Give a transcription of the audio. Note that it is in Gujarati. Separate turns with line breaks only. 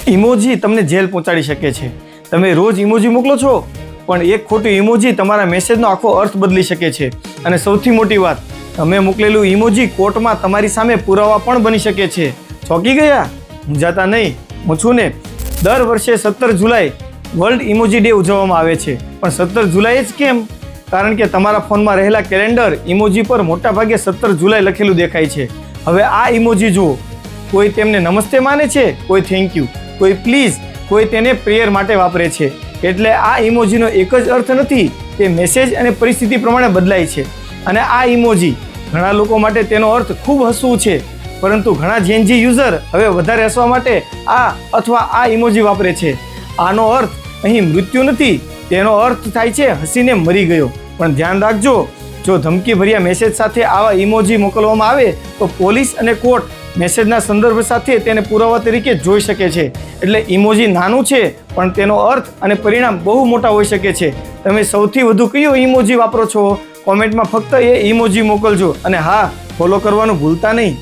ઇમોજી તમને જેલ પહોંચાડી શકે છે. તમે રોજ ઇમોજી મોકલો છો, પણ એક ખોટું ઇમોજી તમારા મેસેજનો આખો અર્થ બદલી શકે છે. અને સૌથી મોટી વાત, તમે મોકલેલું ઇમોજી કોર્ટમાં તમારી સામે પુરાવા પણ બની શકે છે. ચોંકી ગયા? મૂંઝાતા નહીં, હું છું ને. દર વર્ષે 17 જુલાઈ વર્લ્ડ ઇમોજી ડે ઉજવવામાં આવે છે. પણ 17 જુલાઈ જ કેમ? કારણ કે તમારા ફોનમાં રહેલા કેલેન્ડર ઇમોજી પર મોટાભાગે 17 જુલાઈ લખેલું દેખાય છે. હવે આ ઇમોજી જુઓ. કોઈ તેમને નમસ્તે માને છે, કોઈ થેન્ક યુ, કોઈ પ્લીઝ, કોઈ તેને પ્રેયર માટે વાપરે છે. એટલે આ ઇમોજીનો એક જ અર્થ નથી, તે મેસેજ અને પરિસ્થિતિ પ્રમાણે બદલાય છે. અને આ ઇમોજી ઘણા લોકો માટે તેનો અર્થ ખૂબ હસવું છે, પરંતુ ઘણા જેનજી યુઝર હવે વધારે હસવા માટે આ અથવા આ ઇમોજી વાપરે છે. આનો અર્થ અહીં મૃત્યુ નથી, તેનો અર્થ થાય છે હસીને મરી ગયો. પણ ધ્યાન રાખજો, જો ધમકીભર્યા મેસેજ સાથે આવા ઇમોજી મોકલવામાં આવે તો પોલીસ અને કોર્ટ મેસેજના સંદર્ભ સાથે તેને પુરાવા તરીકે જોઈ શકે છે. એટલે ઇમોજી નાનું છે, પણ તેનો અર્થ અને પરિણામ બહુ મોટા હોઈ શકે છે. તમે સૌથી વધુ કયો ઇમોજી વાપરો છો? કોમેન્ટમાં ફક્ત એ ઇમોજી મોકલજો. અને હા, ફોલો કરવાનું ભૂલતા નહીં.